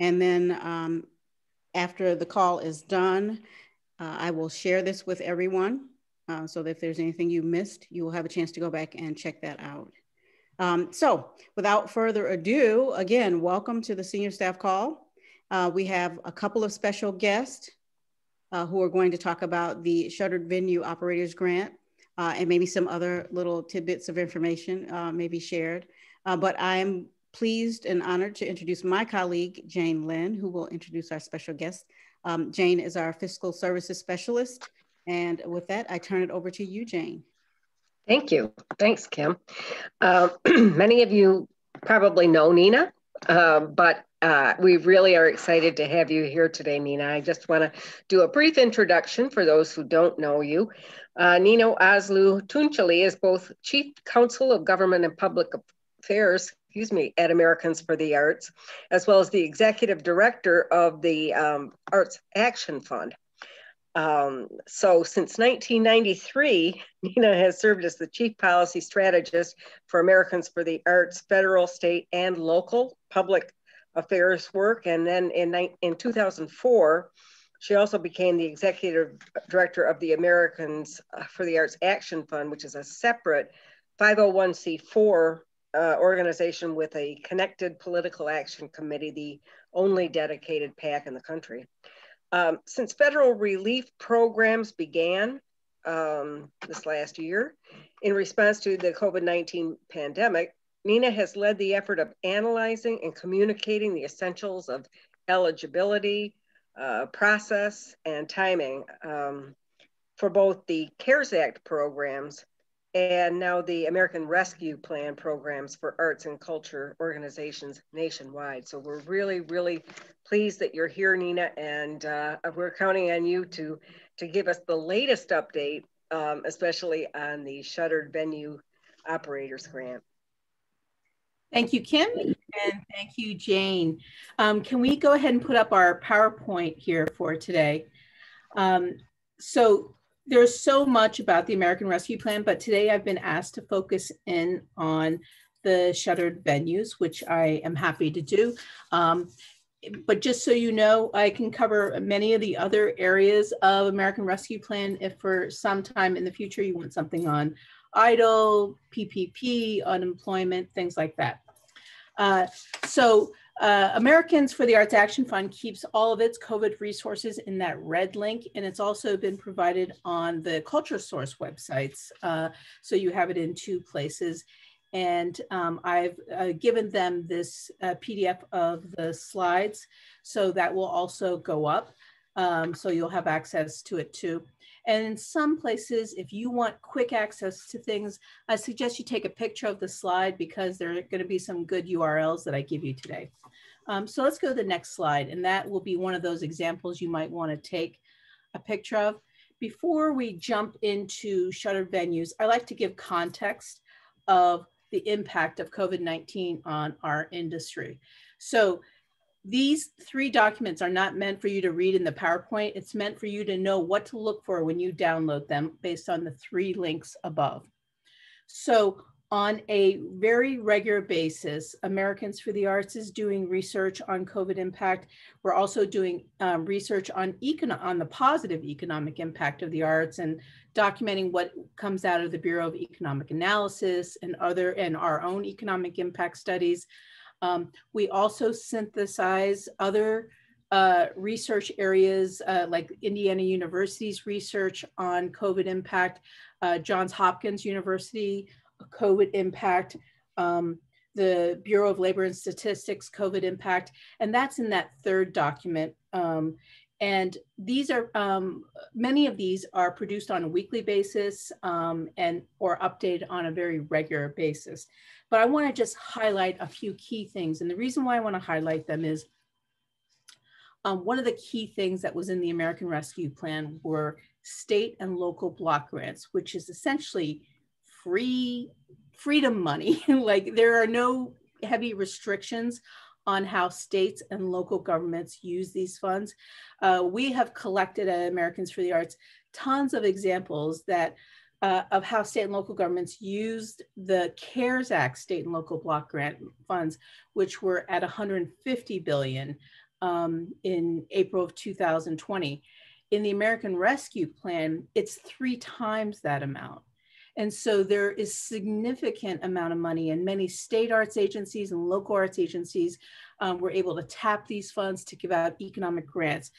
And then after the call is done, I will share this with everyone. So that if there's anything you missed, you will have a chance to go back and check that out. So without further ado, again, welcome to the Senior Staff Call. We have a couple of special guests who are going to talk about the Shuttered Venue Operators Grant and maybe some other little tidbits of information may be shared. But I'm pleased and honored to introduce my colleague, Jane Lynn, who will introduce our special guest. Jane is our Fiscal Services Specialist. And with that, I turn it over to you, Jane. Thank you. Thanks, Kim. Many of you probably know Nina, but we really are excited to have you here today, Nina. I just want to do a brief introduction for those who don't know you. Nina Ozlu Tunceli is both Chief Counsel of Government and Public Affairs, at Americans for the Arts, as well as the Executive Director of the Arts Action Fund. So since 1993, Nina has served as the Chief Policy Strategist for Americans for the Arts, federal, state, and local public affairs work. And then in 2004, she also became the Executive Director of the Americans for the Arts Action Fund, which is a separate 501c4 organization with a connected political action committee, the only dedicated PAC in the country. Since federal relief programs began this last year in response to the COVID-19 pandemic, Nina has led the effort of analyzing and communicating the essentials of eligibility, process, and timing for both the CARES Act programs and now the American Rescue Plan programs for arts and culture organizations nationwide. So we're really, really pleased that you're here, Nina, and we're counting on you to give us the latest update, especially on the Shuttered Venue Operators Grant. Thank you, Kim, and thank you, Jane. Can we go ahead and put up our PowerPoint here for today? So there's so much about the American Rescue Plan, but today I've been asked to focus in on the shuttered venues, which I am happy to do. But just so you know, I can cover many of the other areas of American Rescue Plan if for some time in the future you want something on EIDL, PPP, unemployment, things like that. Americans for the Arts Action Fund keeps all of its COVID resources in that red link, and it's also been provided on the CultureSource websites. So you have it in two places. And I've given them this PDF of the slides, so that will also go up. So you'll have access to it too. And in some places, if you want quick access to things, I suggest you take a picture of the slide because there are going to be some good URLs that I give you today. So let's go to the next slide, and that will be one of those examples you might want to take a picture of. Before we jump into shuttered venues, I like to give context of the impact of COVID-19 on our industry. So these three documents are not meant for you to read in the PowerPoint. It's meant for you to know what to look for when you download them based on the three links above. So on a very regular basis, Americans for the Arts is doing research on COVID impact. We're also doing research on the positive economic impact of the arts and documenting what comes out of the Bureau of Economic Analysis and our own economic impact studies. We also synthesize other research areas like Indiana University's research on COVID impact, Johns Hopkins University COVID impact, the Bureau of Labor and Statistics COVID impact, and that's in that third document. And these are, many of these are produced on a weekly basis or updated on a very regular basis. But I want to just highlight a few key things. And the reason why I want to highlight them is one of the key things that was in the American Rescue Plan were state and local block grants, which is essentially freedom money. Like there are no heavy restrictions on how states and local governments use these funds. We have collected at Americans for the Arts tons of examples that of how state and local governments used the CARES Act state and local block grant funds, which were at $150 billion in April of 2020. In the American Rescue Plan, it's 3 times that amount. And so there is significant amount of money, and many state arts agencies and local arts agencies were able to tap these funds to give out economic grants.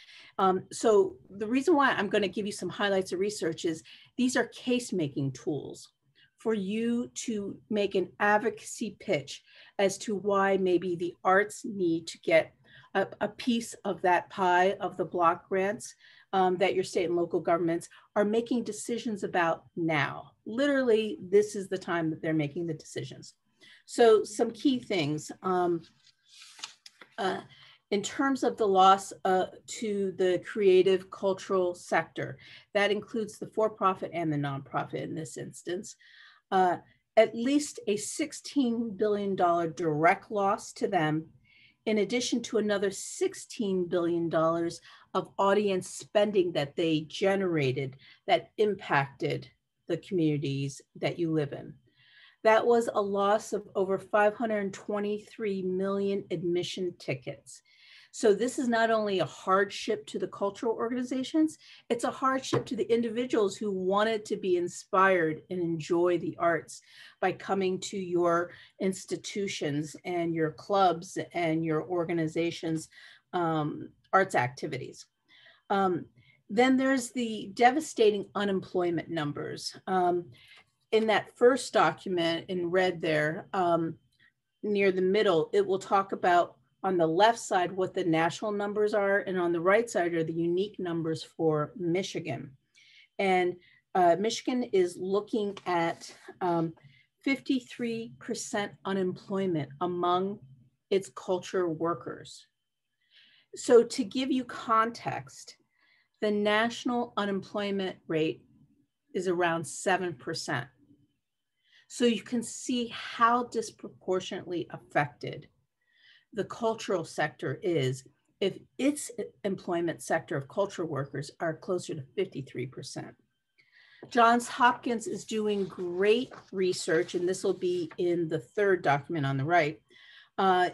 So the reason why I'm going to give you some highlights of research is these are case-making tools for you to make an advocacy pitch as to why maybe the arts need to get a piece of that pie of the block grants that your state and local governments are making decisions about now. Literally, this is the time that they're making the decisions. So some key things. In terms of the loss to the creative cultural sector, that includes the for-profit and the nonprofit in this instance, at least a $16 billion direct loss to them, in addition to another $16 billion of audience spending that they generated that impacted the communities that you live in. That was a loss of over 523 million admission tickets. So this is not only a hardship to the cultural organizations, it's a hardship to the individuals who wanted to be inspired and enjoy the arts by coming to your institutions and your clubs and your organizations' arts activities. Then there's the devastating unemployment numbers. In that first document in red there, near the middle, it will talk about on the left side what the national numbers are, and on the right side are the unique numbers for Michigan. And Michigan is looking at 53% unemployment among its culture workers. So to give you context, the national unemployment rate is around 7%. So you can see how disproportionately affected the cultural sector is if its employment sector of cultural workers are closer to 53%. Johns Hopkins is doing great research, and this will be in the third document on the right,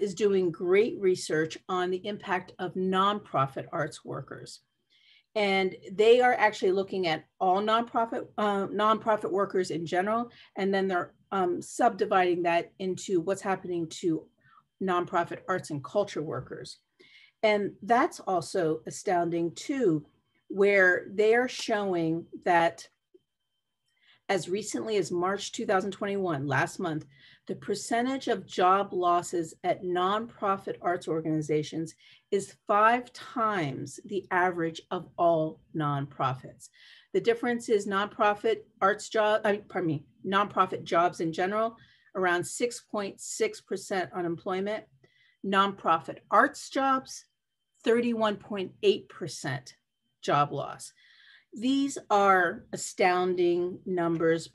is doing great research on the impact of nonprofit arts workers. And they are actually looking at all nonprofit workers in general, and then they're subdividing that into what's happening to nonprofit arts and culture workers. And that's also astounding too, where they are showing that as recently as March 2021, last month, the percentage of job losses at nonprofit arts organizations is 5 times the average of all nonprofits. The difference is nonprofit jobs in general, around 6.6% unemployment. Nonprofit arts jobs, 31.8% job loss. These are astounding numbers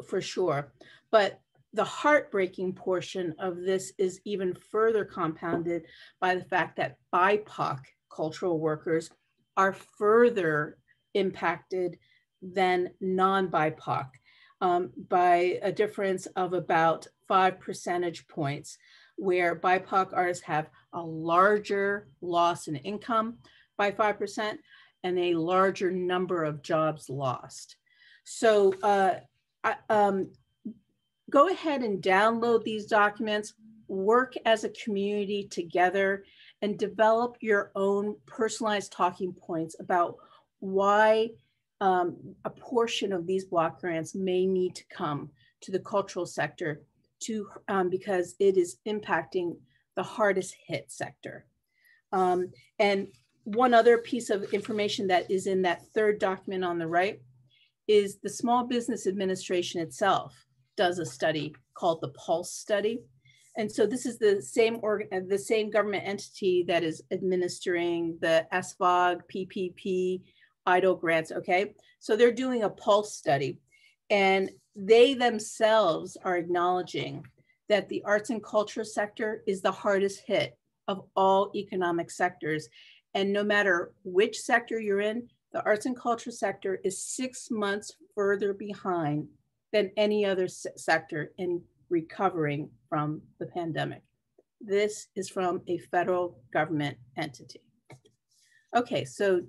for sure, but the heartbreaking portion of this is even further compounded by the fact that BIPOC cultural workers are further impacted than non-BIPOC by a difference of about 5 percentage points, where BIPOC artists have a larger loss in income by 5% and a larger number of jobs lost. So go ahead and download these documents, work as a community together, and develop your own personalized talking points about why a portion of these block grants may need to come to the cultural sector because it is impacting the hardest hit sector. And one other piece of information that is in that third document on the right is the Small Business Administration itself does a study called the Pulse Study. And so this is the same government entity that is administering the SVOG, PPP, EIDL grants, okay? So they're doing a Pulse study, and they themselves are acknowledging that the arts and culture sector is the hardest hit of all economic sectors. And no matter which sector you're in, the arts and culture sector is 6 months further behind than any other sector in recovering from the pandemic. This is from a federal government entity. Okay, so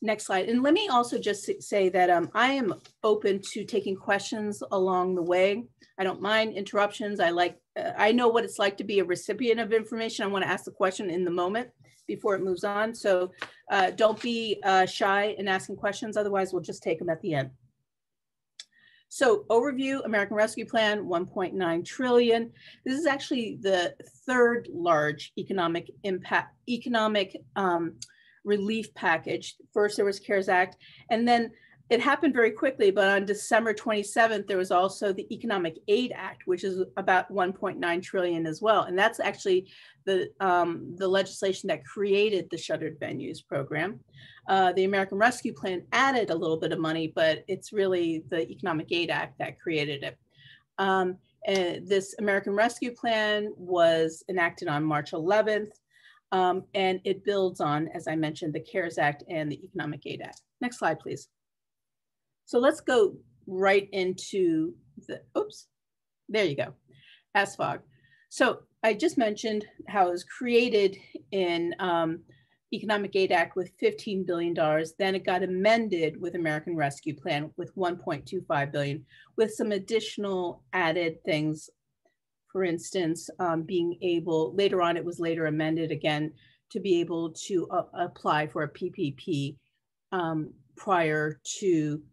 next slide. And let me also just say that I am open to taking questions along the way. I don't mind interruptions. I know what it's like to be a recipient of information. I want to ask the question in the moment before it moves on. So don't be shy in asking questions. Otherwise, we'll just take them at the end. So overview, American Rescue Plan, 1.9 trillion. This is actually the third large economic relief package. First, there was CARES Act, and then it happened very quickly, but on December 27th, there was also the Economic Aid Act, which is about 1.9 trillion as well. And that's actually the legislation that created the shuttered venues program. The American Rescue Plan added a little bit of money, but it's really the Economic Aid Act that created it. And this American Rescue Plan was enacted on March 11th. And it builds on, as I mentioned, the CARES Act and the Economic Aid Act. Next slide, please. So let's go right into the, oops, there you go, SFOG. So I just mentioned how it was created in Economic Aid Act with $15 billion. Then it got amended with American Rescue Plan with $1.25 billion, with some additional added things. For instance, being able, later on, it was later amended again to be able to apply for a PPP prior to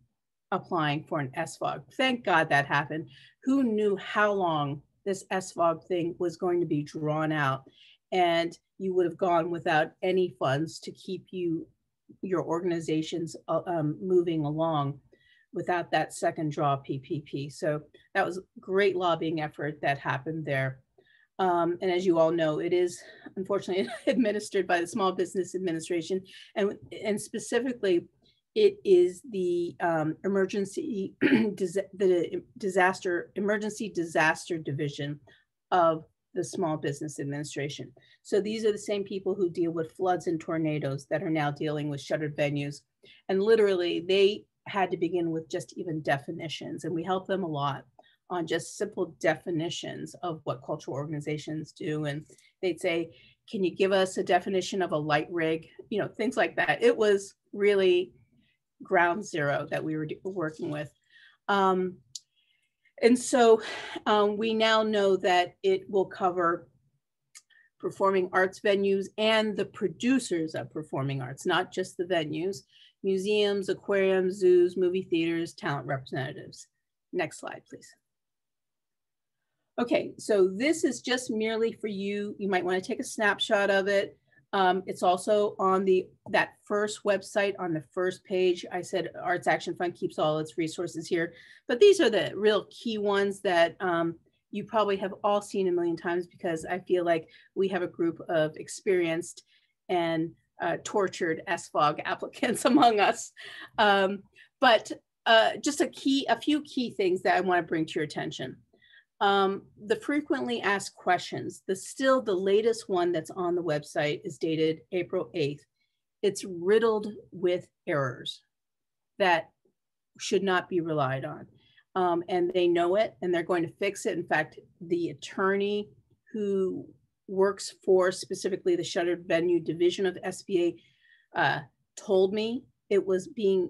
applying for an SFOG. Thank God that happened. Who knew how long this SFOG thing was going to be drawn out? And you would have gone without any funds to keep your organizations moving along without that second draw PPP. So that was a great lobbying effort that happened there. And as you all know, it is unfortunately administered by the Small Business Administration, and specifically, it is the Emergency Disaster Division of the Small Business Administration. So these are the same people who deal with floods and tornadoes that are now dealing with shuttered venues. And literally, they had to begin with just even definitions, and we help them a lot on just simple definitions of what cultural organizations do. And they'd say, can you give us a definition of a light rig? You know, things like that. It was really ground zero that we were working with. And so we now know that it will cover performing arts venues and the producers of performing arts, not just the venues, museums, aquariums, zoos, movie theaters, talent representatives. Next slide, please. Okay, so this is just merely for you. You might want to take a snapshot of it. It's also on that first website on the first page. I said Arts Action Fund keeps all its resources here, but these are the real key ones that you probably have all seen a million times, because I feel like we have a group of experienced and tortured SFOG applicants among us. But just a few key things that I want to bring to your attention. The frequently asked questions, the latest one that's on the website is dated April 8th. It's riddled with errors that should not be relied on. And they know it, and they're going to fix it. In fact, the attorney who works for specifically the Shuttered Venue Division of SBA told me it was being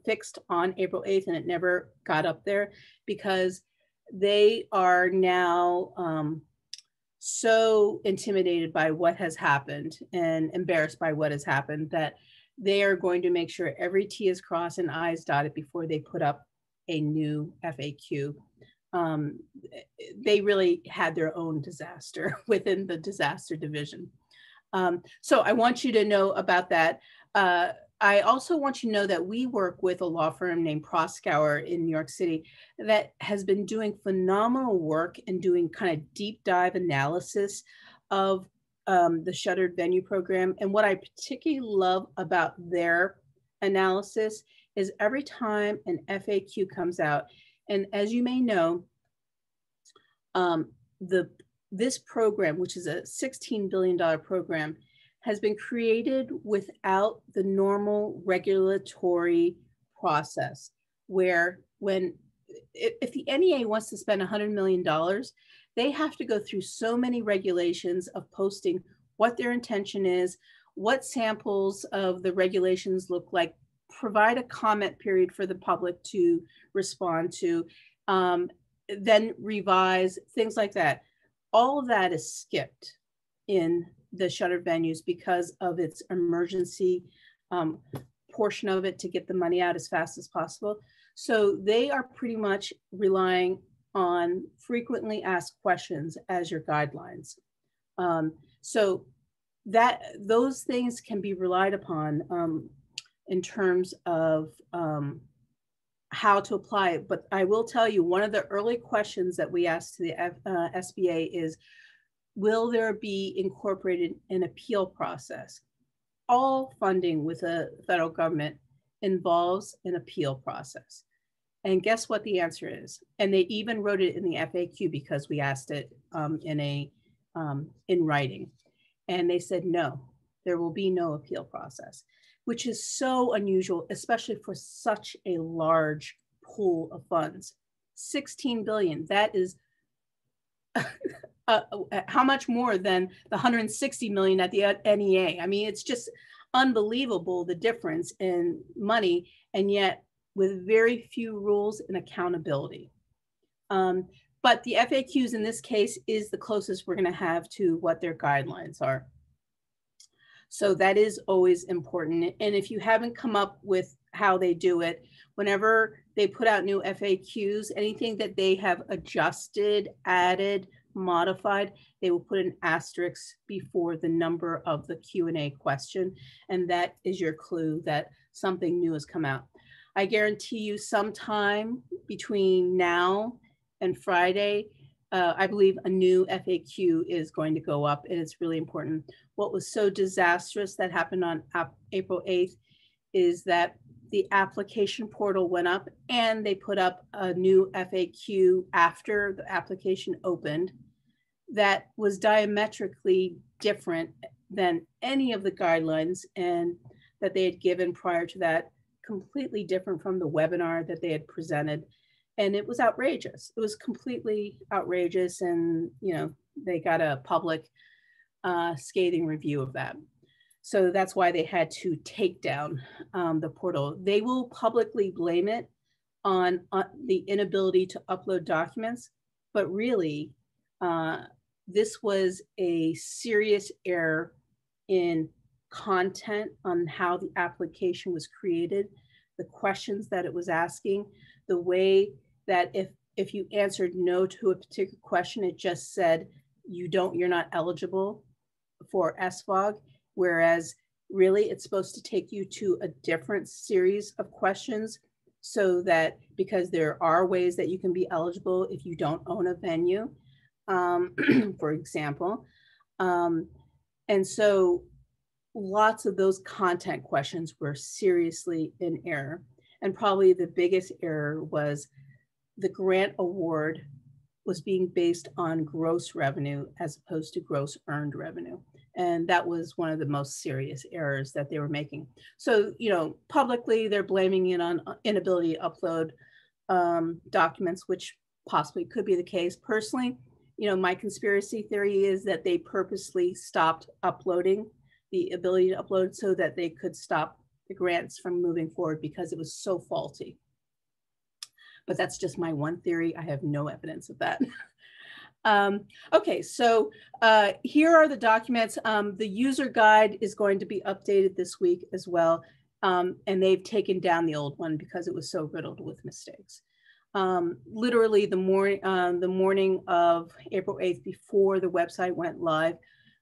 fixed on April 8th, and it never got up there because they are now so intimidated by what has happened and embarrassed by what has happened that they are going to make sure every T is crossed and I is dotted before they put up a new FAQ. They really had their own disaster within the disaster division. So I want you to know about that. I also want you to know that we work with a law firm named Proskauer in New York City that has been doing phenomenal work and doing kind of deep dive analysis of the Shuttered Venue program. And what I particularly love about their analysis is every time an FAQ comes out, and as you may know, this program, which is a $16 billion program, has been created without the normal regulatory process, where if the NEA wants to spend $100 million, they have to go through so many regulations of posting what their intention is, what samples of the regulations look like, provide a comment period for the public to respond to, then revise, things like that. All of that is skipped in the shuttered venues because of its emergency portion of it to get the money out as fast as possible. So they are pretty much relying on frequently asked questions as your guidelines. So that those things can be relied upon in terms of how to apply it. But I will tell you, one of the early questions that we asked the SBA is, will there be incorporated an appeal process? All funding with the federal government involves an appeal process. And guess what the answer is? And they even wrote it in the FAQ because we asked it in writing. And they said, no, there will be no appeal process, which is so unusual, especially for such a large pool of funds. 16 billion, that is how much more than the 160 million at the NEA? I mean, it's just unbelievable, the difference in money, and yet with very few rules and accountability. But the FAQs in this case is the closest we're going to have to what their guidelines are. So that is always important. And if you haven't come up with how they do it, whenever they put out new FAQs, anything that they have adjusted, added, modified, they will put an asterisk before the number of the Q&A question. And that is your clue that something new has come out. I guarantee you sometime between now and Friday, I believe a new FAQ is going to go up, and it's really important. What was so disastrous that happened on April 8th is that the application portal went up and they put up a new FAQ after the application opened that was diametrically different than any of the guidelines and that they had given prior to that, completely different from the webinar that they had presented. And it was outrageous. It was completely outrageous. And, you know, they got a public scathing review of that. So that's why they had to take down the portal. They will publicly blame it on the inability to upload documents, but really, this was a serious error in content on how the application was created, the questions that it was asking, the way that if you answered no to a particular question, it just said you're not eligible for SFOG, whereas really it's supposed to take you to a different series of questions, so that, because there are ways that you can be eligible if you don't own a venue, for example. And so lots of those content questions were seriously in error. And probably the biggest error was the grant award was being based on gross revenue as opposed to gross earned revenue. And that was one of the most serious errors that they were making. So, you know, publicly they're blaming it on inability to upload documents, which possibly could be the case. Personally, you know, my conspiracy theory is that they purposely stopped uploading, the ability to upload, so that they could stop the grants from moving forward because it was so faulty. But that's just my one theory. I have no evidence of that. Okay, so here are the documents. The user guide is going to be updated this week as well. And they've taken down the old one because it was so riddled with mistakes. Literally the morning of April 8th, before the website went live,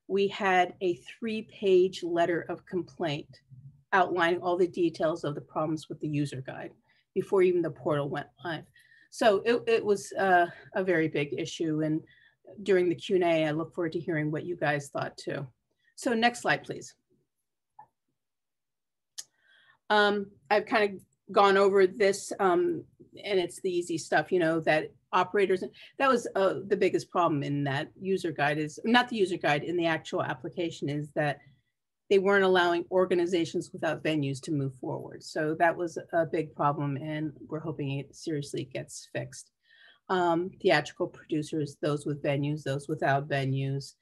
we had a 3-page letter of complaint outlining all the details of the problems with the user guide before even the portal went live. So it was a very big issue. And during the Q&A, I look forward to hearing what you guys thought too. So next slide, please. I've kind of gone over this, and it's the easy stuff, you know, that operators, that was the biggest problem in that user guide, is not the user guide, in the actual application, is that they weren't allowing organizations without venues to move forward. So that was a big problem, and we're hoping it seriously gets fixed. theatrical producers, those with venues, those without venues.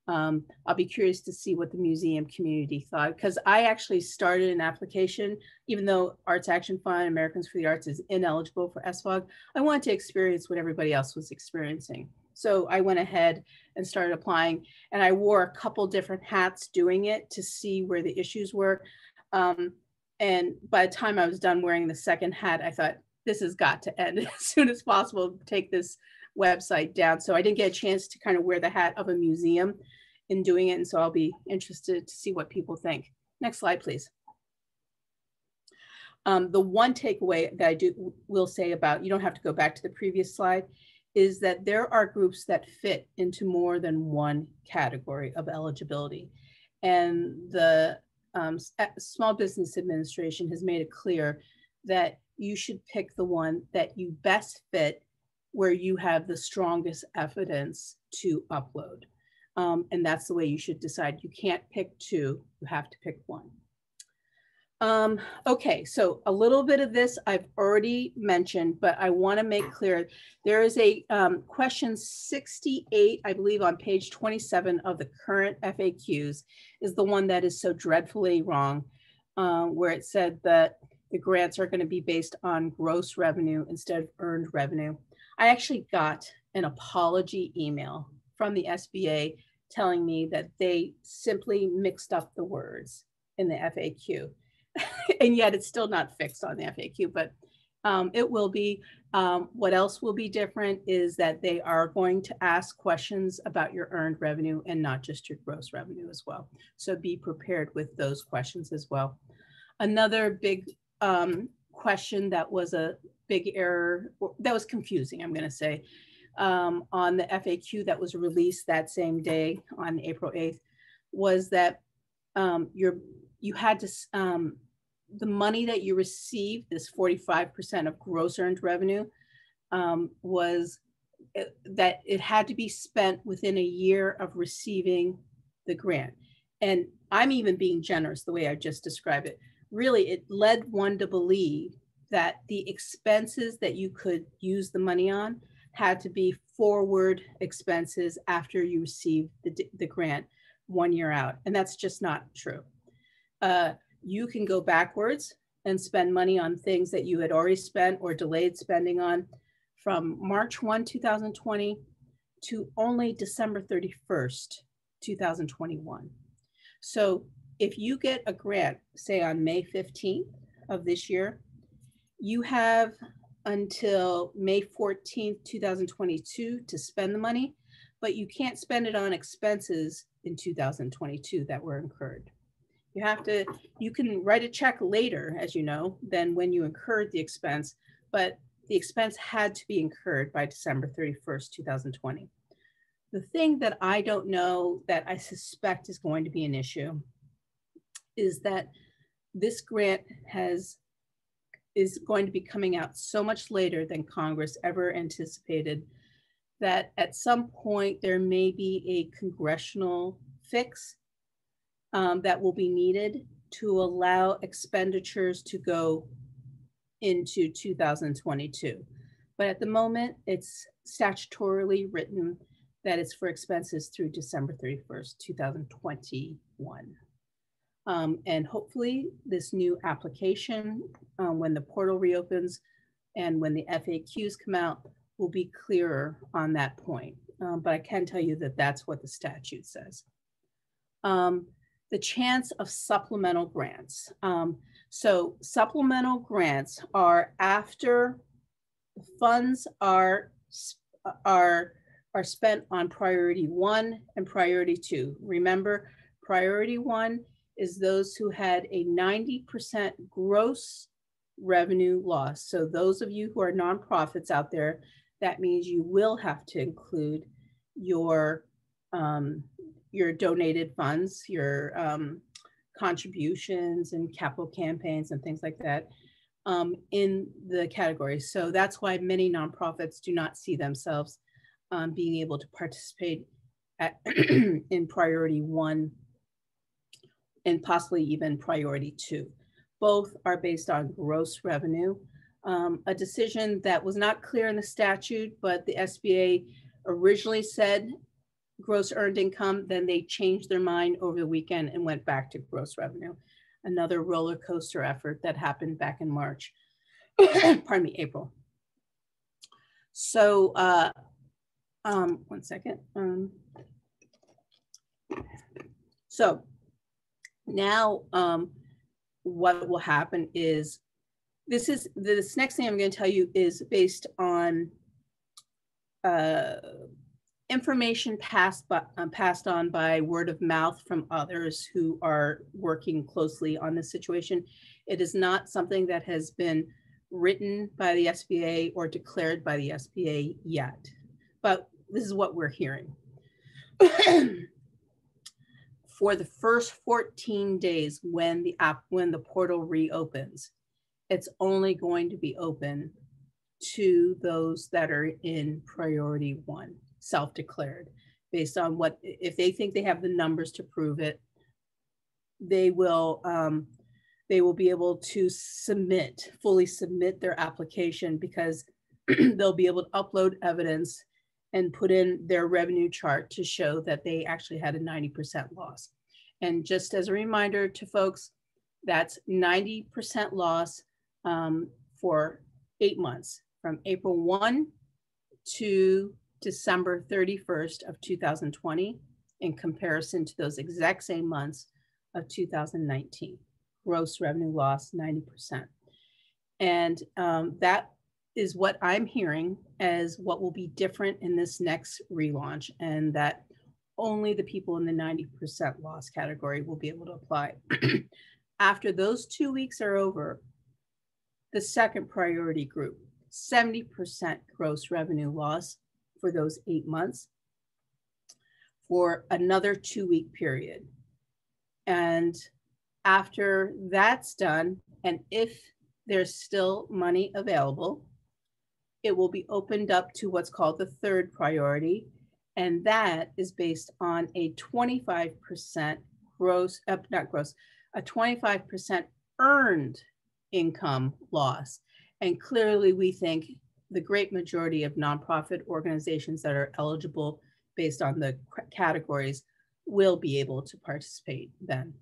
I'll be curious to see what the museum community thought, because I actually started an application, even though Arts Action Fund, Americans for the Arts is ineligible for SFOG. I wanted to experience what everybody else was experiencing. So I went ahead and started applying, and I wore a couple different hats doing it to see where the issues were. And by the time I was done wearing the second hat, I thought, this has got to end as soon as possible, take this website down. So I didn't get a chance to kind of wear the hat of a museum in doing it. And so I'll be interested to see what people think. Next slide, please. The one takeaway that I will say about, you don't have to go back to the previous slide, is that there are groups that fit into more than one category of eligibility. And the Small Business Administration has made it clear that you should pick the one that you best fit, where you have the strongest evidence to upload. And that's the way you should decide. You can't pick two, you have to pick one. Okay, so a little bit of this I've already mentioned, but I want to make clear, there is a question 68, I believe on page 27 of the current FAQs is the one that is so dreadfully wrong, where it said that the grants are going to be based on gross revenue instead of earned revenue. I actually got an apology email from the SBA telling me that they simply mixed up the words in the FAQ. And yet it's still not fixed on the FAQ, but it will be. What else will be different is that they are going to ask questions about your earned revenue and not just your gross revenue as well. So be prepared with those questions as well. Another big question that was a big error, that was confusing, I'm going to say, on the FAQ that was released that same day on April 8th, was that you had to, the money that you received, this 45% of gross earned revenue, was that it had to be spent within a year of receiving the grant. And I'm even being generous the way I just described it. Really, it led one to believe that the expenses that you could use the money on had to be forward expenses after you received the grant 1 year out. And that's just not true. You can go backwards and spend money on things that you had already spent or delayed spending on from March 1, 2020 to only December 31st, 2021. So if you get a grant, say on May 15th of this year, you have until May 14th, 2022 to spend the money, but you can't spend it on expenses in 2022 that were incurred. You can write a check later, as you know, than when you incurred the expense, but the expense had to be incurred by December 31st, 2020. The thing that I don't know that I suspect is going to be an issue is that this grant is going to be coming out so much later than Congress ever anticipated, that at some point there may be a congressional fix that will be needed to allow expenditures to go into 2022. But at the moment, it's statutorily written that it's for expenses through December 31st, 2021. And hopefully this new application, when the portal reopens and when the FAQs come out, will be clearer on that point. But I can tell you that that's what the statute says. The chance of supplemental grants. So supplemental grants are after the funds are spent on priority 1 and priority 2. Remember, priority 1 is those who had a 90% gross revenue loss. So those of you who are nonprofits out there, that means you will have to include your donated funds, your contributions and capital campaigns and things like that in the category. So that's why many nonprofits do not see themselves being able to participate in priority 1 and possibly even priority 2. Both are based on gross revenue. a decision that was not clear in the statute, but the SBA originally said gross earned income, then they changed their mind over the weekend and went back to gross revenue. Another roller coaster effort that happened back in March, pardon me, April. So, 1 second. So now what will happen is, this next thing I'm going to tell you is based on information passed on by word of mouth from others who are working closely on this situation. It is not something that has been written by the SBA or declared by the SBA yet, but this is what we're hearing. For the first 14 days when the portal reopens, it's only going to be open to those that are in priority 1, self-declared, based on what, if they think they have the numbers to prove it, they will be able to fully submit their application, because they'll be able to upload evidence and put in their revenue chart to show that they actually had a 90% loss. And just as a reminder to folks, that's 90% loss for 8 months, from April 1 to December 31st of 2020, in comparison to those exact same months of 2019. Gross revenue loss, 90%. And that is what I'm hearing as what will be different in this next relaunch, and that only the people in the 90% loss category will be able to apply. After those 2 weeks are over, the second priority group, 70% gross revenue loss for those 8 months for another 2-week period. And after that's done, and if there's still money available, it will be opened up to what's called the third priority. And that is based on a 25% a 25% earned income loss. And clearly we think the great majority of nonprofit organizations that are eligible based on the categories will be able to participate then.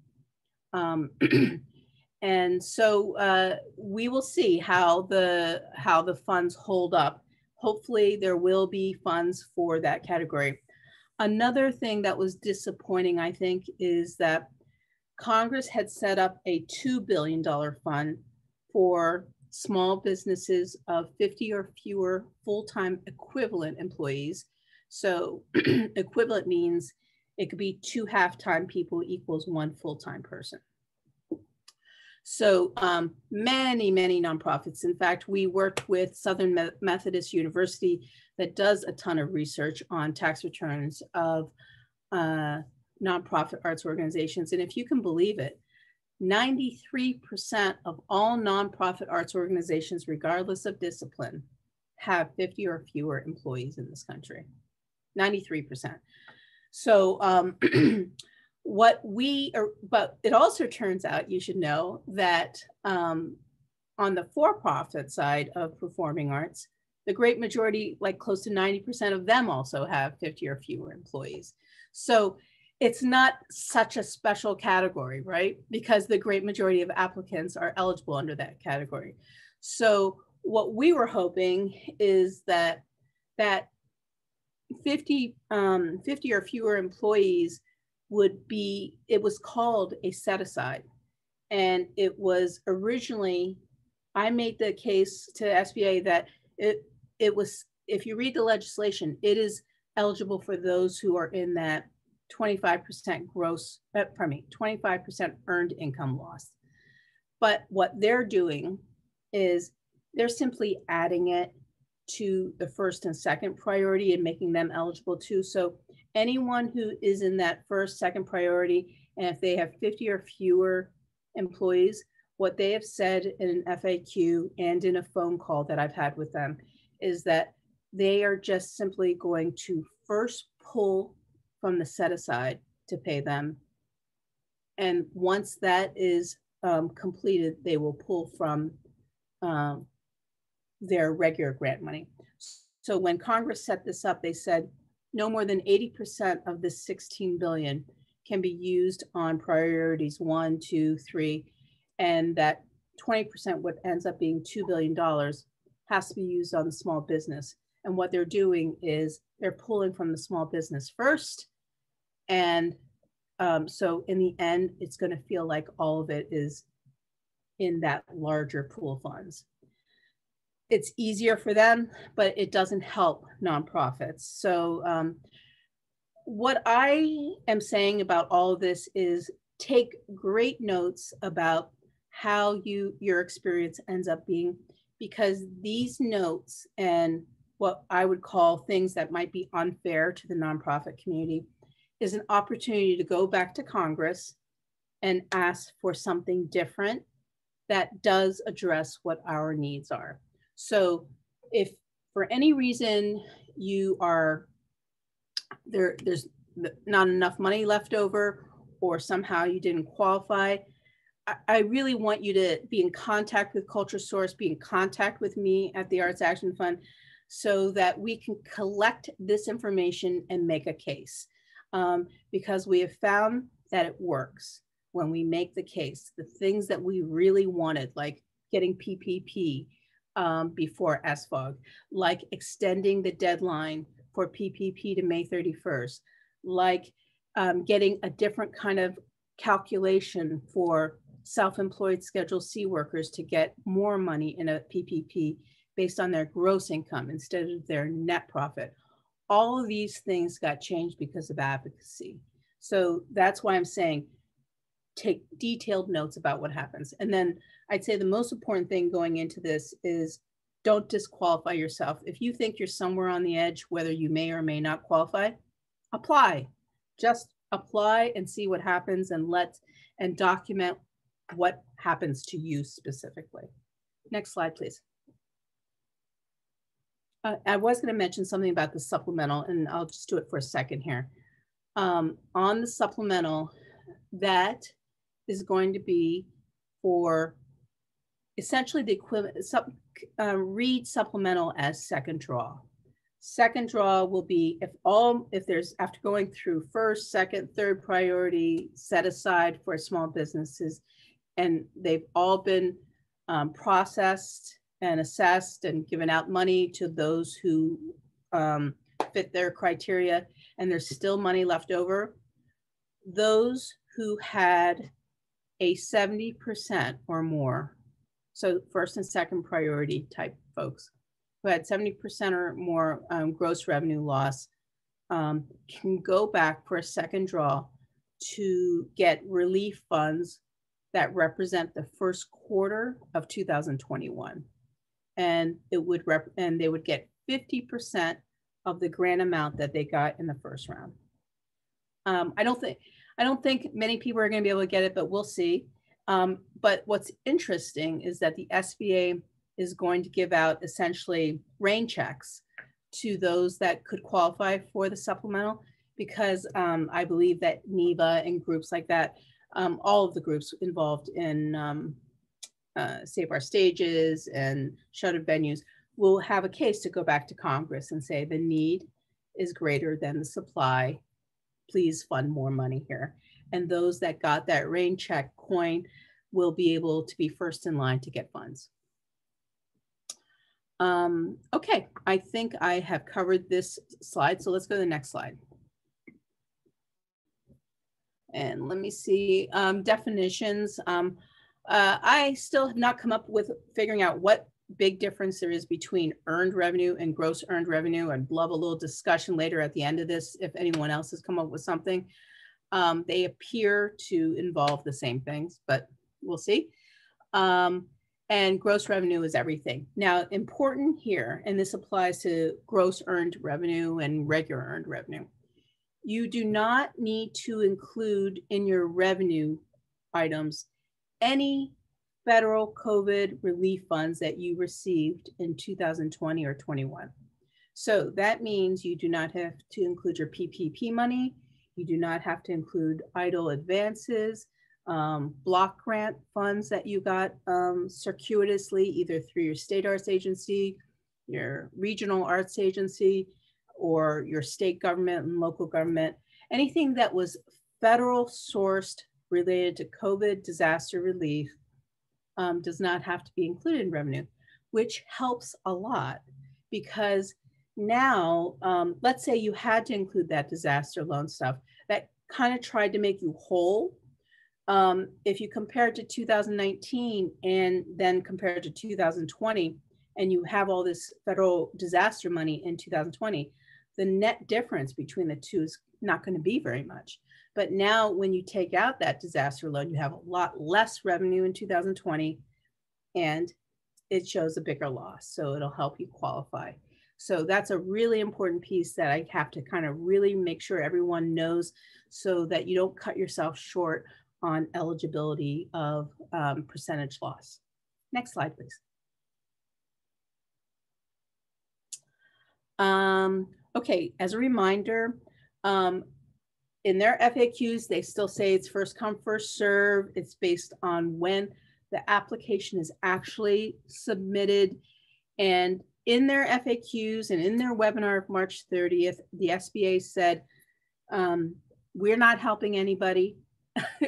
And so we will see how the funds hold up. Hopefully there will be funds for that category. Another thing that was disappointing, I think, is that Congress had set up a $2 billion fund for small businesses of 50 or fewer full-time equivalent employees. So equivalent means it could be 2 half-time people equals 1 full-time person. So many nonprofits. In fact, we worked with Southern Methodist University that does a ton of research on tax returns of nonprofit arts organizations. And if you can believe it, 93% of all nonprofit arts organizations, regardless of discipline, have 50 or fewer employees in this country. 93%. So but it also turns out, you should know, that on the for-profit side of performing arts, the great majority, like close to 90% of them, also have 50 or fewer employees. So it's not such a special category, right? Because the great majority of applicants are eligible under that category. So what we were hoping is that 50 or fewer employees would be, it was called a set aside. And it was originally, I made the case to SBA that it was, if you read the legislation, it is eligible for those who are in that 25% 25% earned income loss. But what they're doing is they're simply adding it to the first and second priority and making them eligible too. So anyone who is in that first, second priority, and if they have 50 or fewer employees, what they have said in an FAQ and in a phone call that I've had with them is that they are just simply going to first pull from the set aside to pay them. And once that is completed, they will pull from their regular grant money. So when Congress set this up, they said no more than 80% of this 16 billion can be used on priorities 1, 2, 3, and that 20%, what ends up being $2 billion, has to be used on the small business. And what they're doing is they're pulling from the small business first. And so in the end, it's going to feel like all of it is in that larger pool of funds. It's easier for them, but it doesn't help nonprofits. So what I am saying about all of this is take great notes about how your experience ends up being, because these notes and what I would call things that might be unfair to the nonprofit community is an opportunity to go back to Congress and ask for something different that does address what our needs are. So if for any reason you are there's not enough money left over, or somehow you didn't qualify, I really want you to be in contact with CultureSource, be in contact with me at the Arts Action Fund, so that we can collect this information and make a case. Because we have found that it works when we make the case. The things that we really wanted, like getting PPP before SFOG, like extending the deadline for PPP to May 31st, like getting a different kind of calculation for self-employed Schedule C workers to get more money in a PPP based on their gross income instead of their net profit. All of these things got changed because of advocacy. So that's why I'm saying take detailed notes about what happens. And then I'd say the most important thing going into this is don't disqualify yourself. If you think you're somewhere on the edge, whether you may or may not qualify, apply. Just apply and see what happens, and document what happens to you specifically. Next slide, please. I was going to mention something about the supplemental, and I'll just do it for a second here. On the supplemental, that is going to be for essentially the equivalent, read supplemental as second draw. Second draw will be if there's, after going through first, second, third priority set aside for small businesses, and they've all been processed and assessed and given out money to those who fit their criteria, and there's still money left over. Those who had a 70% or more, so first and second priority type folks, who had 70% or more gross revenue loss, can go back for a second draw to get relief funds that represent the first quarter of 2021. And they would get 50% of the grant amount that they got in the first round. I don't think many people are going to be able to get it, but we'll see. But what's interesting is that the SBA is going to give out essentially rain checks to those that could qualify for the supplemental, because I believe that NEVA and groups like that, all of the groups involved in Save Our Stages and shuttered venues will have a case to go back to Congress and say the need is greater than the supply. Please fund more money here. And those that got that rain check coin will be able to be first in line to get funds. Okay, I think I have covered this slide, so let's go to the next slide. And let me see, definitions. I still have not come up with figuring out what big difference there is between earned revenue and gross earned revenue. I'd love a little discussion later at the end of this if anyone else has come up with something. They appear to involve the same things, but we'll see. And gross revenue is everything. Now, important here, and this applies to gross earned revenue and regular earned revenue, you do not need to include in your revenue items any federal COVID relief funds that you received in 2020 or 21. So that means you do not have to include your PPP money. You do not have to include idle advances, block grant funds that you got circuitously, either through your state arts agency, your regional arts agency, or your state government and local government. Anything that was federal sourced related to COVID disaster relief does not have to be included in revenue, which helps a lot because now, let's say you had to include that disaster loan stuff, that kind of tried to make you whole. If you compare it to 2019 and then compare it to 2020, and you have all this federal disaster money in 2020, the net difference between the two is not going to be very much. But now when you take out that disaster loan, you have a lot less revenue in 2020, and it shows a bigger loss. So it'll help you qualify. So that's a really important piece that I have to kind of really make sure everyone knows so that you don't cut yourself short on eligibility of percentage loss. Next slide, please. Okay, as a reminder, in their FAQs, they still say it's first come, first serve. It's based on when the application is actually submitted. And in their FAQs and in their webinar of March 30th, the SBA said, we're not helping anybody.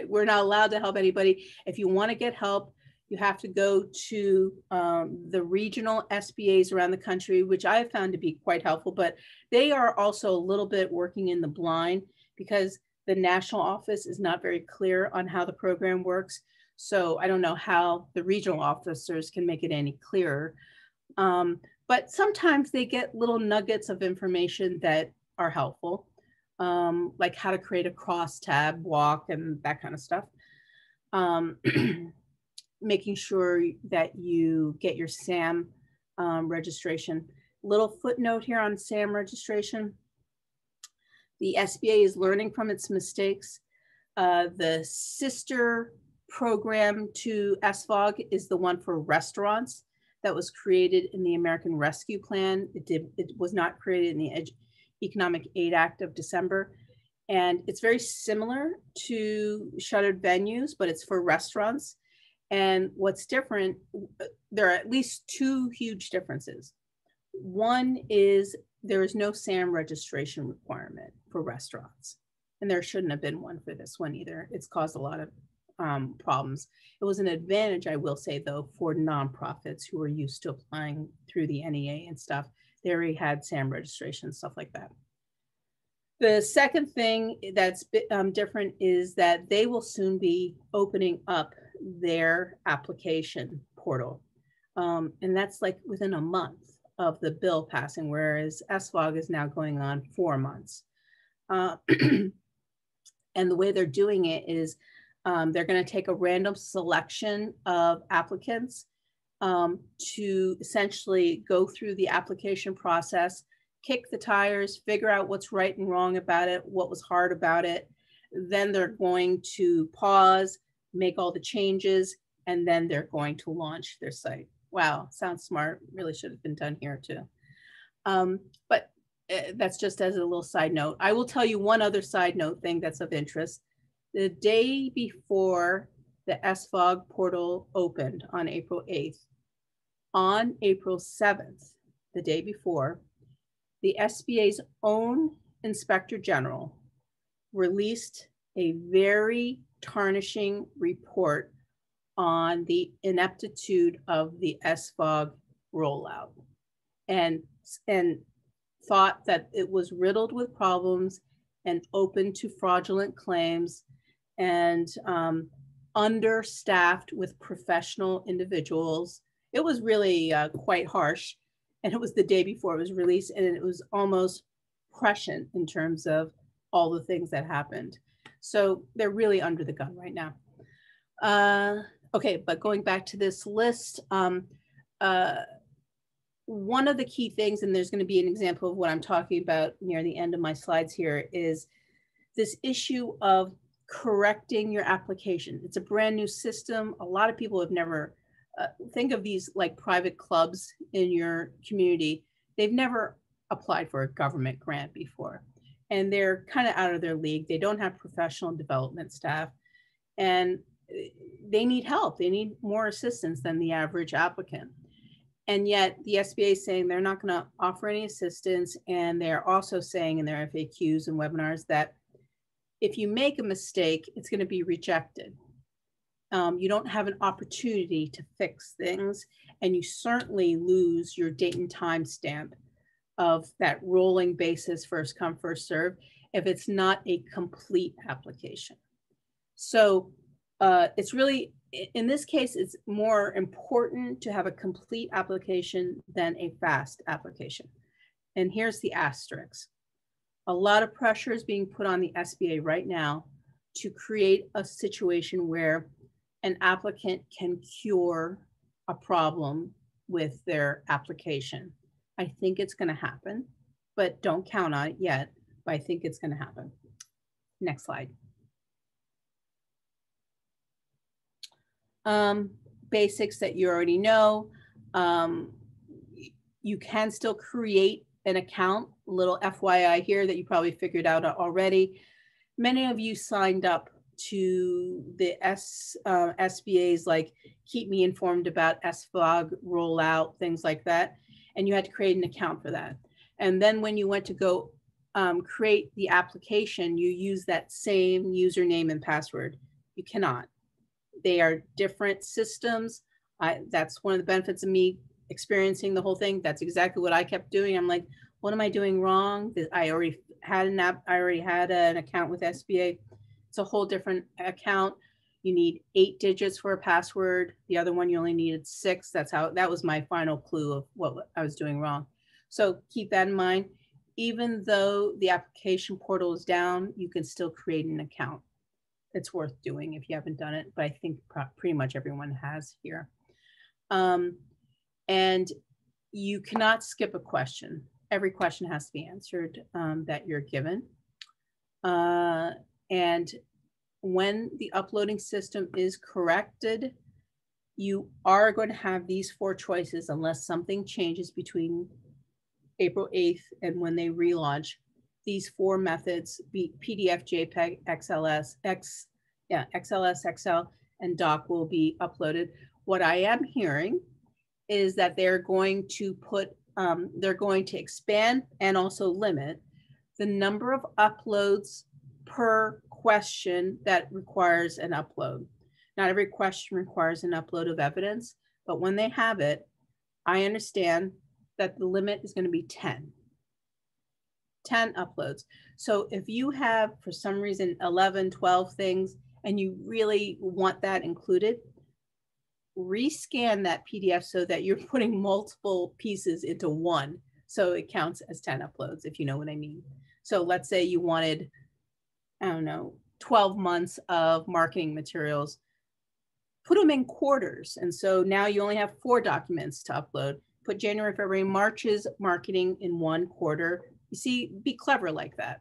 We're not allowed to help anybody. If you want to get help, you have to go to the regional SBAs around the country, which I have found to be quite helpful, but they are also a little bit working in the blind because the national office is not very clear on how the program works. So I don't know how the regional officers can make it any clearer. But sometimes they get little nuggets of information that are helpful, like how to create a crosstab walk and that kind of stuff. Making sure that you get your SAM registration. Little footnote here on SAM registration. The SBA is learning from its mistakes. The sister program to SFOG is the one for restaurants that was created in the American Rescue Plan. It was not created in the Economic Aid Act of December. And it's very similar to shuttered venues, but it's for restaurants. And what's different, there are at least two huge differences. One is there is no SAM registration requirement for restaurants. And there shouldn't have been one for this one either. It's caused a lot of problems. It was an advantage, I will say, though, for nonprofits who were used to applying through the NEA and stuff. They already had SAM registration, stuff like that. The second thing that's different is that they will soon be opening up their application portal. And that's like within a month of the bill passing, whereas SFOG is now going on 4 months. And the way they're doing it is they're going to take a random selection of applicants to essentially go through the application process, kick the tires, figure out what's right and wrong about it, what was hard about it. Then they're going to pause, make all the changes, and then they're going to launch their site. Wow, sounds smart. Really should have been done here too. But that's just as a little side note. I will tell you one other side note thing that's of interest. The day before the SFOG portal opened on April 8th, on April 7th, the day before, the SBA's own Inspector General released a very tarnishing report on the ineptitude of the SFOG rollout and thought that it was riddled with problems and open to fraudulent claims and understaffed with professional individuals. It was really quite harsh. And it was the day before it was released, and it was almost prescient in terms of all the things that happened. So they're really under the gun right now. Okay, but going back to this list, one of the key things, and there's going to be an example of what I'm talking about near the end of my slides here, is this issue of correcting your application. It's a brand new system. A lot of people have never think of these like private clubs in your community. They've never applied for a government grant before, and they're kind of out of their league. They don't have professional development staff. and they need help. They need more assistance than the average applicant. And yet the SBA is saying they're not going to offer any assistance. And they're also saying in their FAQs and webinars that if you make a mistake, it's going to be rejected. You don't have an opportunity to fix things, and you certainly lose your date and time stamp of that rolling basis, first come, first serve, if it's not a complete application. So it's really, in this case, it's more important to have a complete application than a fast application. And here's the asterisk. A lot of pressure is being put on the SBA right now to create a situation where an applicant can cure a problem with their application. I think it's going to happen, but don't count on it yet, but I think it's going to happen. Next slide. Basics that you already know. You can still create an account, a little FYI here that you probably figured out already. Many of you signed up to the SBA's like keep me informed about SFOG rollout, things like that. And you had to create an account for that. And then when you went to go create the application, you use that same username and password. You cannot. They are different systems. That's one of the benefits of me experiencing the whole thing. That's exactly what I kept doing. I'm like, what am I doing wrong? I already had an app. I already had an account with SBA. It's a whole different account. You need 8 digits for a password. The other one, you only needed 6. That was my final clue of what I was doing wrong. So keep that in mind. Even though the application portal is down, you can still create an account. It's worth doing if you haven't done it, but I think pretty much everyone has here. And you cannot skip a question. Every question has to be answered that you're given. And when the uploading system is corrected, you are going to have these 4 choices unless something changes between April 8th and when they relaunch. These 4 methods, PDF, JPEG, XLS, XL, and doc will be uploaded. What I am hearing is that they're going to expand and also limit the number of uploads per question that requires an upload. Not every question requires an upload of evidence, but when they have it, I understand that the limit is going to be 10 uploads. So if you have, for some reason, 11, 12 things, and you really want that included, rescan that PDF so that you're putting multiple pieces into one. So it counts as 10 uploads, if you know what I mean. So let's say you wanted, I don't know, 12 months of marketing materials, put them in quarters. And so now you only have 4 documents to upload. Put January, February, March's marketing in 1 quarter. You see, be clever like that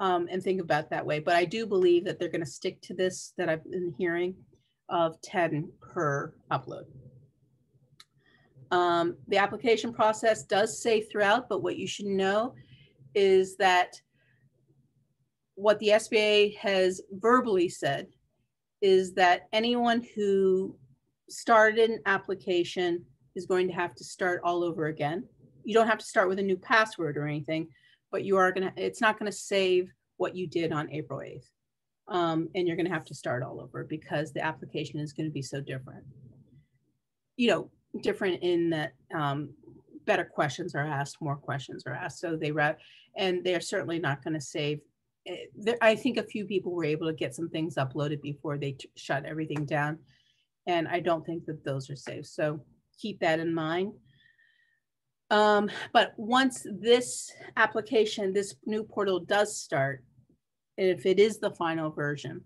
and think about that way. But I do believe that they're going to stick to this that I've been hearing of 10 per upload. The application process does say throughout, but what you should know is that what the SBA has verbally said is that anyone who started an application is going to have to start all over again. You don't have to start with a new password or anything, but you are gonna, it's not gonna save what you did on April 8th. And you're gonna have to start all over because the application is gonna be so different. You know, different in that better questions are asked, more questions are asked. So and they're certainly not gonna save. I think a few people were able to get some things uploaded before they shut everything down. And I don't think that those are safe. So keep that in mind. But once this application, this new portal does start, if it is the final version,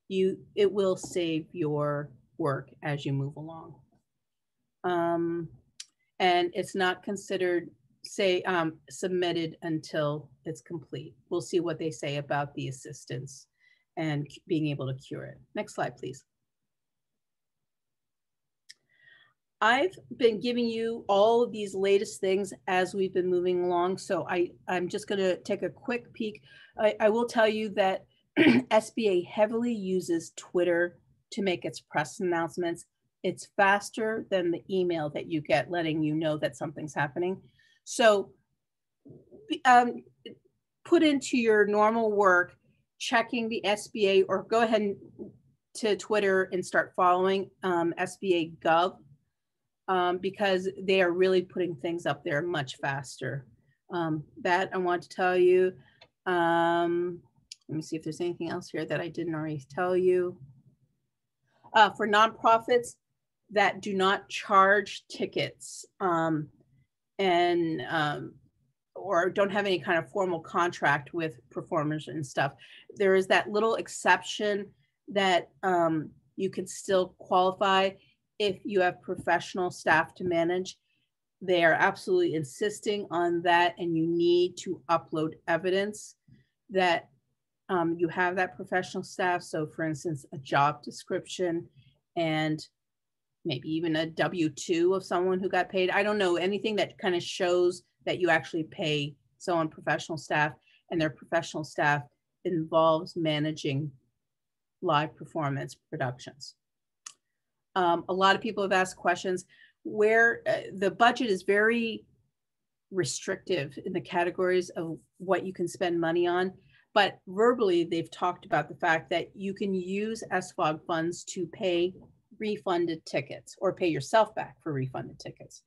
it will save your work as you move along. And it's not considered submitted until it's complete. We'll see what they say about the assistance and being able to cure it. Next slide, please. I've been giving you all of these latest things as we've been moving along. So I'm just gonna take a quick peek. I will tell you that SBA heavily uses Twitter to make its press announcements. It's faster than the email that you get letting you know that something's happening. So put into your normal work, checking the SBA, or go ahead to Twitter and start following SBA Gov, because they are really putting things up there much faster. That I want to tell you. Let me see if there's anything else here that I didn't already tell you. For nonprofits that do not charge tickets or don't have any kind of formal contract with performers and stuff, there is that little exception that you can still qualify if you have professional staff to manage. They are absolutely insisting on that, and you need to upload evidence that you have that professional staff. So for instance, a job description and maybe even a W-2 of someone who got paid. I don't know, anything that kind of shows that you actually pay someone professional staff, and their professional staff involves managing live performance productions. A lot of people have asked questions where the budget is very restrictive in the categories of what you can spend money on. But verbally, they've talked about the fact that you can use SFOG funds to pay refunded tickets or pay yourself back for refunded tickets.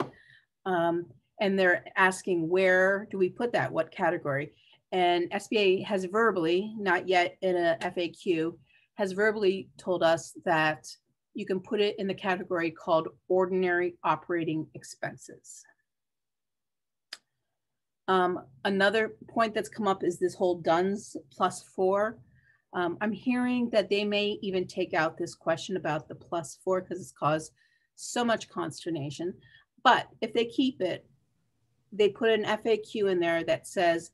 And they're asking, where do we put that? What category? And SBA has verbally, not yet in a FAQ, has verbally told us that you can put it in the category called ordinary operating expenses. Another point that's come up is this whole DUNS +4. I'm hearing that they may even take out this question about the +4 because it's caused so much consternation. But if they keep it, they put an FAQ in there that says,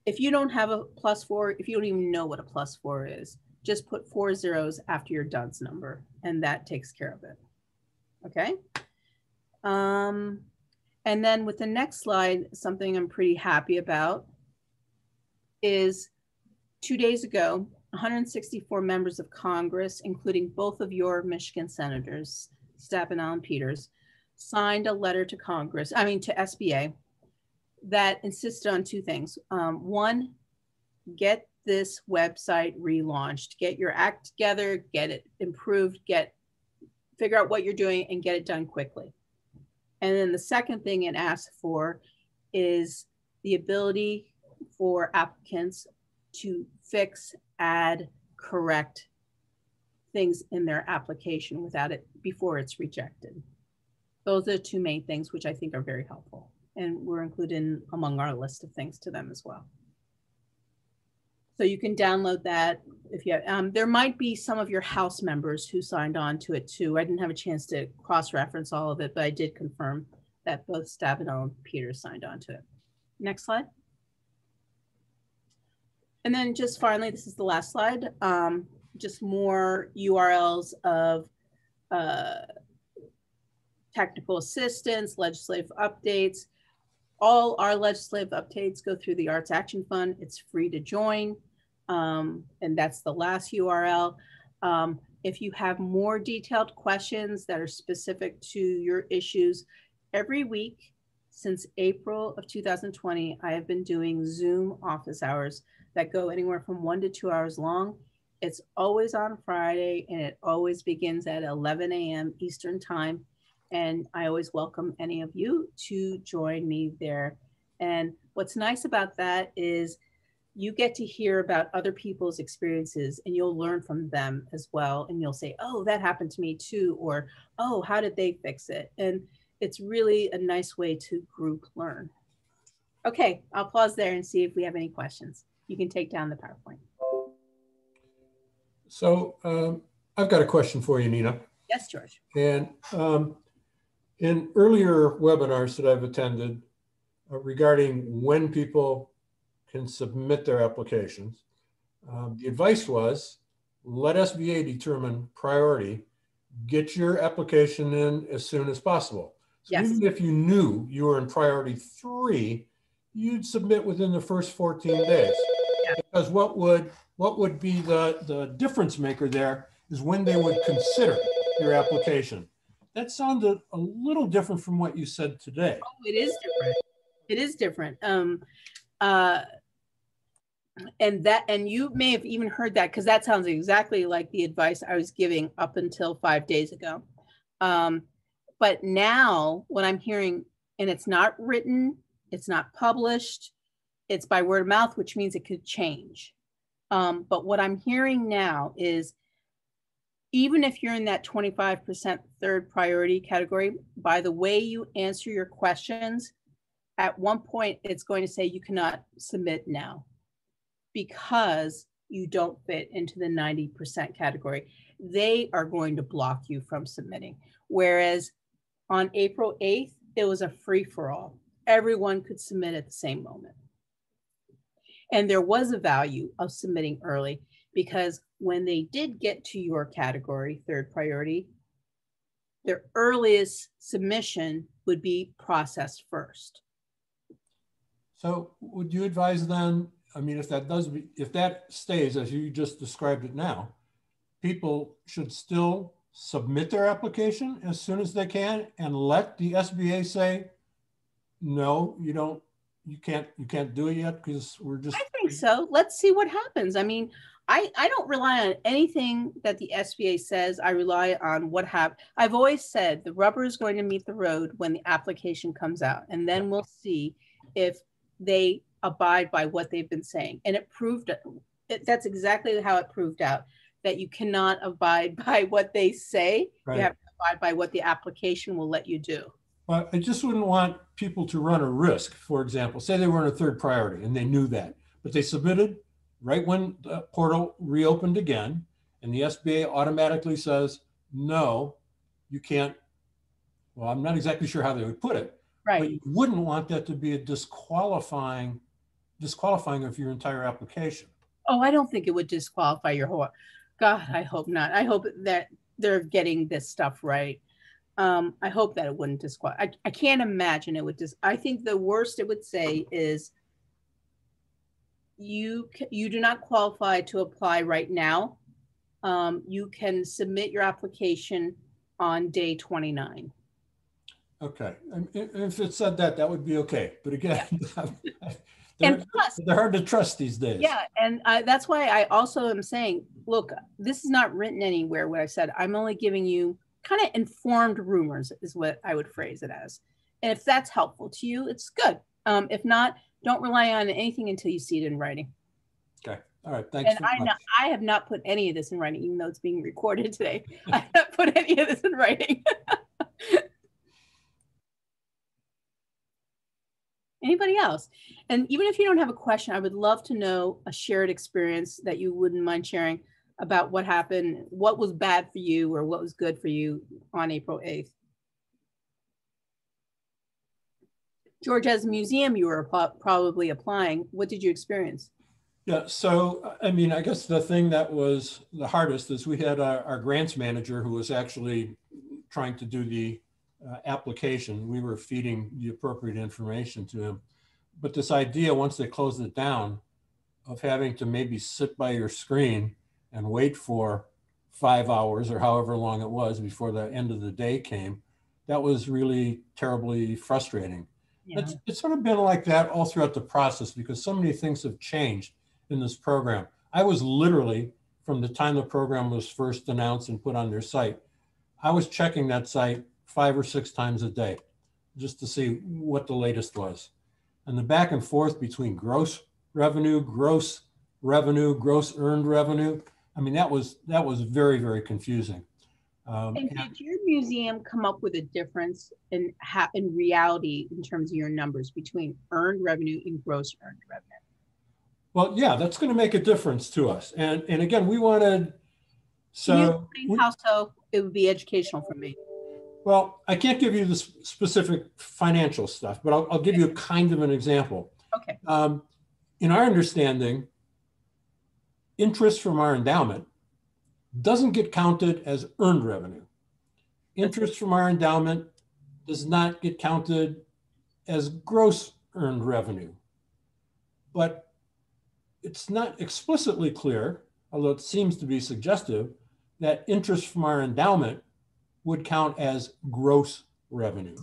if you don't have a +4, if you don't even know what a +4 is, just put 4 zeros after your DUNS number, and that takes care of it. Okay. And then with the next slide, something I'm pretty happy about is 2 days ago, 164 members of Congress, including both of your Michigan senators, Stabenow and Peters, signed a letter to Congress, to SBA, that insisted on two things. One, get this website relaunched, get your act together, get it improved, figure out what you're doing and get it done quickly. And then the second thing it asks for is the ability for applicants to fix, add, correct things in their application without it before it's rejected. Those are the two main things which I think are very helpful, and we're included among our list of things to them as well. So you can download that if you have, there might be some of your House members who signed on to it too. I didn't have a chance to cross-reference all of it, but I did confirm that both Stabenow and Peters signed on to it. Next slide. And then just finally, this is the last slide, just more URLs of technical assistance, legislative updates. All our legislative updates go through the Arts Action Fund. It's free to join, and that's the last URL. If you have more detailed questions that are specific to your issues, every week since April of 2020, I have been doing Zoom office hours that go anywhere from 1 to 2 hours long. It's always on Friday, and it always begins at 11 a.m. Eastern Time. And I always welcome any of you to join me there. And what's nice about that is you get to hear about other people's experiences, and you'll learn from them as well. And you'll say, oh, that happened to me too, or, oh, how did they fix it? And it's really a nice way to group learn. Okay, I'll pause there and see if we have any questions. You can take down the PowerPoint. So I've got a question for you, Nina. Yes, George. And in earlier webinars that I've attended regarding when people can submit their applications, the advice was, let SBA determine priority, get your application in as soon as possible. So yes. Even if you knew you were in priority 3, you'd submit within the first 14 days. Yeah. Because what would what would be the difference maker there is when they would consider your application. That sounded a little different from what you said today. Oh, it is different. It is different. And you may have even heard that, because that sounds exactly like the advice I was giving up until 5 days ago. But now what I'm hearing, and it's not written, it's not published, it's by word of mouth, which means it could change. But what I'm hearing now is, even if you're in that 25% third priority category, by the way you answer your questions, at one point it's going to say you cannot submit now because you don't fit into the 90% category. They are going to block you from submitting. Whereas on April 8th, it was a free-for-all. Everyone could submit at the same moment. And there was a value of submitting early, because when they did get to your category, third priority, their earliest submission would be processed first. So would you advise then, I mean, if that stays as you just described it now, people should still submit their application as soon as they can and let the SBA say, no, you can't do it yet because we're just. I think so. Let's see what happens. I mean, I don't rely on anything that the SBA says. I rely on what happens. I've always said the rubber is going to meet the road when the application comes out, and then we'll see if they abide by what they've been saying. And it proved that's exactly how it proved out, that you cannot abide by what they say. Right. You have to abide by what the application will let you do. Well, I just wouldn't want people to run a risk. For example, say they were in a third priority and they knew that, but they submitted right when the portal reopened again, and the SBA automatically says, no, you can't. Well, I'm not exactly sure how they would put it, right? But you wouldn't want that to be a disqualifying of your entire application. Oh, I don't think it would disqualify your whole. God, I hope not. I hope that they're getting this stuff right. I hope that it wouldn't disqualify. I can't imagine it would I think the worst it would say is you do not qualify to apply right now. You can submit your application on day 29. Okay. If it said that, that would be okay. But again, yeah. they're hard to trust these days. Yeah. And that's why I also am saying, look, this is not written anywhere what I said. I'm only giving you kind of informed rumors is what I would phrase it as. And if that's helpful to you, it's good. If not, don't rely on anything until you see it in writing. Okay. All right. Thanks. And I have not put any of this in writing, even though it's being recorded today. I have not put any of this in writing. Anybody else? And even if you don't have a question, I would love to know a shared experience that you wouldn't mind sharing about what happened, what was bad for you or what was good for you on April 8th. George, as a museum, you were probably applying. What did you experience? Yeah, so, I mean, I guess the thing that was the hardest is we had our grants manager who was actually trying to do the application. We were feeding the appropriate information to him. But this idea, once they closed it down, of having to maybe sit by your screen and wait for 5 hours or however long it was before the end of the day came, that was really terribly frustrating. Yeah. It's sort of been like that all throughout the process because so many things have changed in this program. I was literally, from the time the program was first announced and put on their site, I was checking that site 5 or 6 times a day just to see what the latest was. And the back and forth between gross revenue, gross earned revenue, I mean, that was very, very confusing. And did your museum come up with a difference in reality in terms of your numbers between earned revenue and gross earned revenue? Well, yeah, that's going to make a difference to us. And again, we wanted, so how so it would be educational for me. Well, I can't give you the specific financial stuff, but I'll give you a kind of an example. Okay. In our understanding, interest from our endowment doesn't get counted as earned revenue. Interest from our endowment does not get counted as gross earned revenue. But it's not explicitly clear, although it seems to be suggestive, that interest from our endowment would count as gross revenue.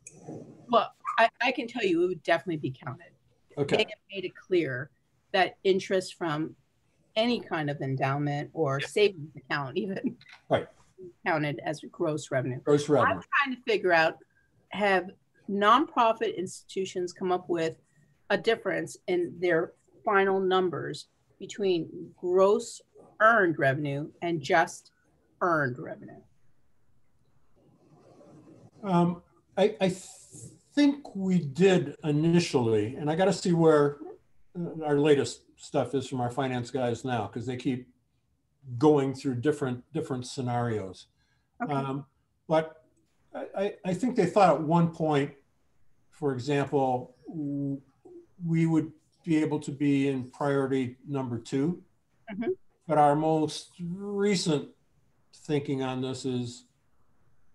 Well, I can tell you it would definitely be counted. Okay. They have made it clear that interest from any kind of endowment or savings account even counted as gross revenue. Gross revenue. I'm trying to figure out, have nonprofit institutions come up with a difference in their final numbers between gross earned revenue and just earned revenue? I think we did initially, and I got to see where our latest stuff is from our finance guys now, because they keep going through different scenarios. Okay. But I think they thought at one point, for example, we would be able to be in priority number 2. Mm-hmm. But our most recent thinking on this is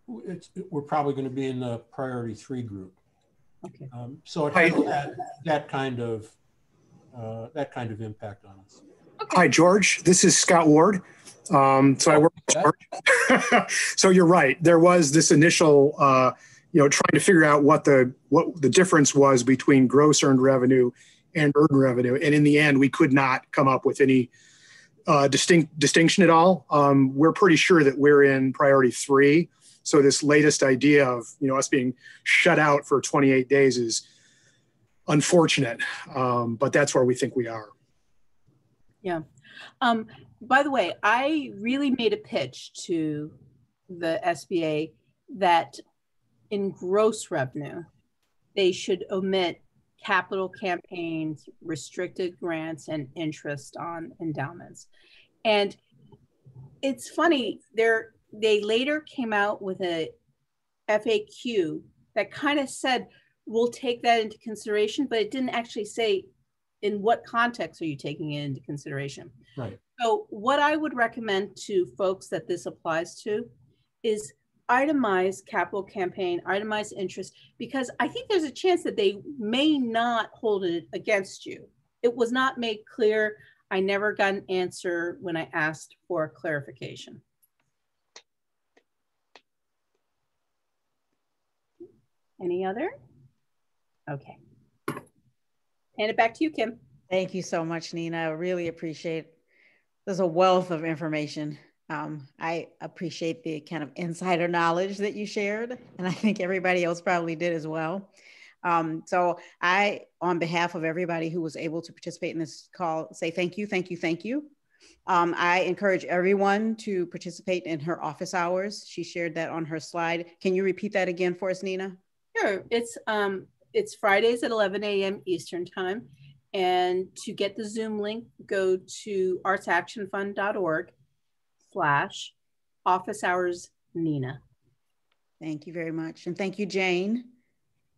we're probably going to be in the priority 3 group. Okay. So it has had that kind of impact on us. Okay. Hi, George. This is Scott Ward. So I work with George. So you're right. There was this initial, trying to figure out what the difference was between gross earned revenue and earned revenue, and in the end, we could not come up with any distinction at all. We're pretty sure that we're in priority 3. So this latest idea of us being shut out for 28 days is unfortunate, but that's where we think we are. Yeah. By the way, I really made a pitch to the SBA that in gross revenue, they should omit capital campaigns, restricted grants, and interest on endowments. And it's funny, they later came out with a FAQ that kind of said, we'll take that into consideration, but it didn't actually say in what context are you taking it into consideration. Right. So what I would recommend to folks that this applies to is itemize capital campaign, itemize interest, because I think there's a chance that they may not hold it against you. It was not made clear. I never got an answer when I asked for clarification. Any other? Okay. Hand it back to you, Kim. Thank you so much, Nina. I really appreciate it. There's a wealth of information. I appreciate the kind of insider knowledge that you shared, and I think everybody else probably did as well. So I, on behalf of everybody who was able to participate in this call, say thank you, thank you, thank you. I encourage everyone to participate in her office hours. She shared that on her slide. Can you repeat that again for us, Nina? Sure. It's Fridays at 11 a.m. Eastern time. And to get the Zoom link, go to artsactionfund.org/office hours Nina. Thank you very much. And thank you, Jane,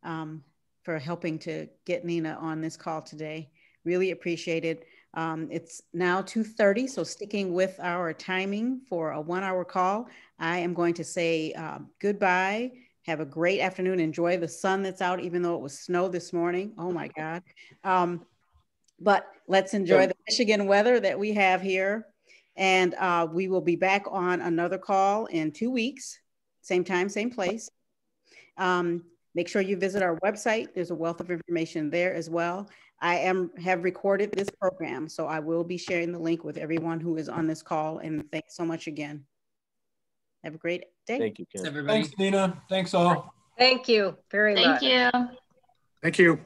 for helping to get Nina on this call today. Really appreciate it. It's now 2:30, so sticking with our timing for a 1-hour call, I am going to say goodbye. Have a great afternoon. Enjoy the sun that's out, even though it was snow this morning. Oh my God. But let's enjoy the Michigan weather that we have here. And we will be back on another call in 2 weeks, same time, same place. Make sure you visit our website. There's a wealth of information there as well. I have recorded this program, so I will be sharing the link with everyone who is on this call. And thanks so much again. Have a great day. Thank you, Kim. Thanks, Nina. Thanks all. Thank you very much. Thank you. Thank you.